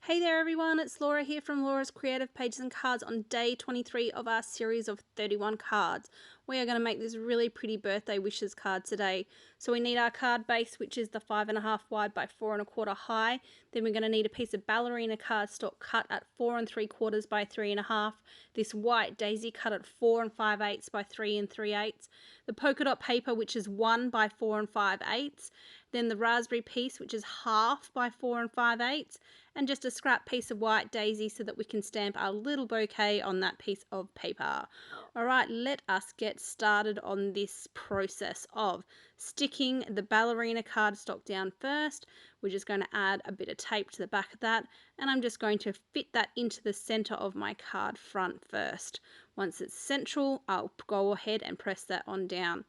Hey there everyone, it's Laura here from Laura's Creative Pages and Cards on day 23 of our series of 31 cards. We are going to make this really pretty birthday wishes card today. So we need our card base, which is the 5.5 wide by 4.25 high. Then we're going to need a piece of ballerina cardstock cut at 4 3/4 by 3.5. This white daisy cut at 4 5/8 by 3 3/8. The polka dot paper, which is 1 by 4 5/8. Then the raspberry piece, which is 1/2 by 4 5/8. And just a scrap piece of white daisy so that we can stamp our little bouquet on that piece of paper. Alright, let us get started on this process of sticking the ballerina cardstock down first. We're just going to add a bit of tape to the back of that, and I'm just going to fit that into the center of my card front first. Once it's central, I'll go ahead and press that on down.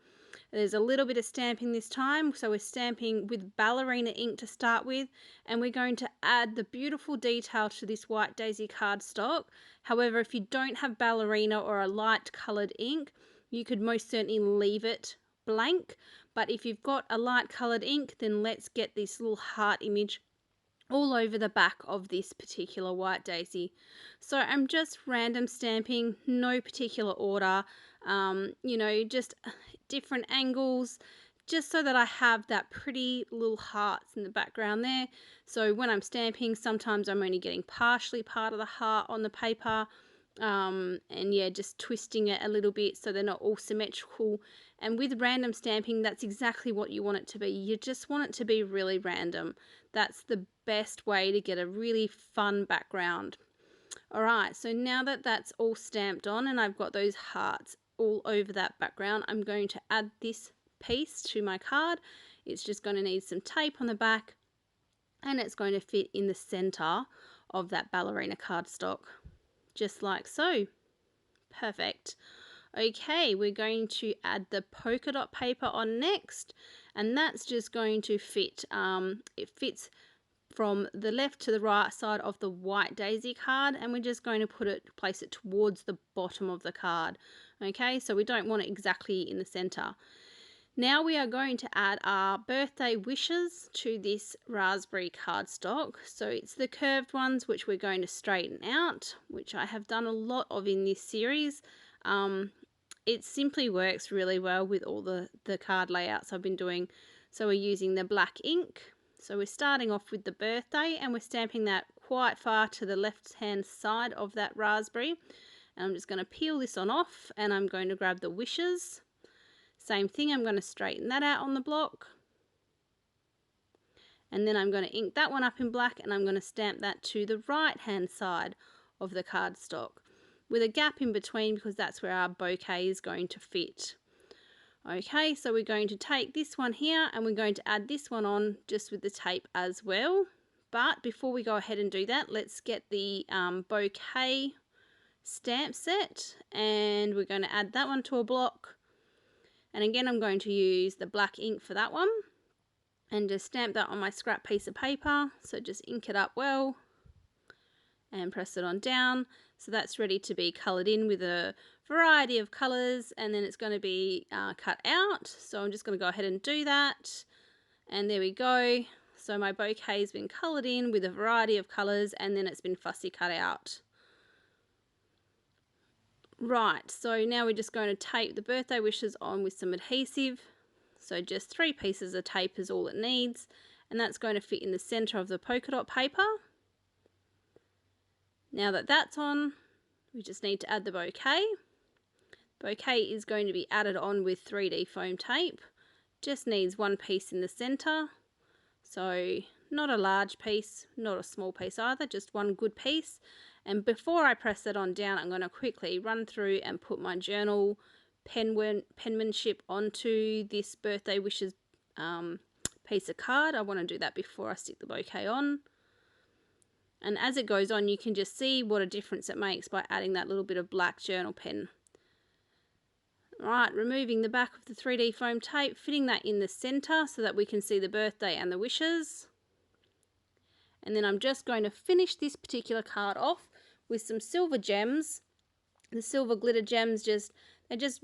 There's a little bit of stamping this time, so we're stamping with ballerina ink to start with, and we're going to add the beautiful detail to this white daisy cardstock. However, if you don't have ballerina or a light coloured ink, you could most certainly leave it blank, but if you've got a light coloured ink, then let's get this little heart image all over the back of this particular white daisy. So I'm just random stamping, no particular order, just different angles, just so that I have that pretty little hearts in the background there. So when I'm stamping, sometimes I'm only getting partially part of the heart on the paper, and yeah, just twisting it a little bit so they're not all symmetrical. And with random stamping, that's exactly what you want it to be. You just want it to be really random. That's the best way to get a really fun background. Alright, so now that that's all stamped on and I've got those hearts all over that background, I'm going to add this piece to my card. It's just going to need some tape on the back, and it's going to fit in the center of that ballerina cardstock, just like so. Perfect. Okay, we're going to add the polka dot paper on next, and that's just going to fit. It fits from the left to the right side of the white daisy card, and we're just going to place it towards the bottom of the card. Okay, so we don't want it exactly in the center. Now we are going to add our birthday wishes to this raspberry cardstock. So it's the curved ones which we're going to straighten out, which I have done a lot of in this series. It simply works really well with all the card layouts I've been doing. So we're using the black ink. So we're starting off with the birthday, and we're stamping that quite far to the left hand side of that raspberry. And I'm just going to peel this on off, and I'm going to grab the wishes. Same thing, I'm going to straighten that out on the block. And then I'm going to ink that one up in black, and I'm going to stamp that to the right hand side of the cardstock with a gap in between, because that's where our bouquet is going to fit. Okay, so we're going to take this one here and we're going to add this one on just with the tape as well. But before we go ahead and do that, let's get the bouquet stamp set, and we're going to add that one to a block. And again, I'm going to use the black ink for that one and just stamp that on my scrap piece of paper. So just ink it up well and press it on down. So that's ready to be coloured in with a variety of colours, and then it's going to be cut out. So I'm just going to go ahead and do that, and there we go. So my bouquet has been coloured in with a variety of colours, and then it's been fussy cut out. Right, so now we're just going to tape the birthday wishes on with some adhesive. So just 3 pieces of tape is all it needs, and that's going to fit in the centre of the polka dot paper. Now that that's on, we just need to add the bouquet. Bouquet is going to be added on with 3D foam tape. Just needs 1 piece in the centre. So not a large piece, not a small piece either, just 1 good piece. And before I press that on down, I'm going to quickly run through and put my journal penmanship onto this birthday wishes piece of card. I want to do that before I stick the bouquet on. And as it goes on, you can just see what a difference it makes by adding that little bit of black journal pen. Right, removing the back of the 3D foam tape, fitting that in the centre so that we can see the birthday and the wishes. And then I'm just going to finish this particular card off with some silver gems. The silver glitter gems they just,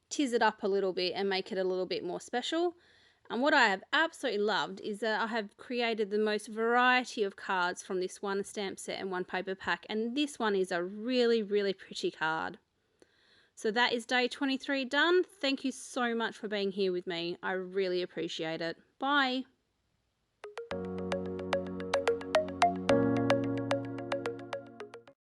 tiz it up a little bit and make it a little bit more special. And what I have absolutely loved is that I have created the most variety of cards from this one stamp set and one paper pack, and this one is a really, really pretty card. So that is day 23 done. Thank you so much for being here with me. I really appreciate it. Bye.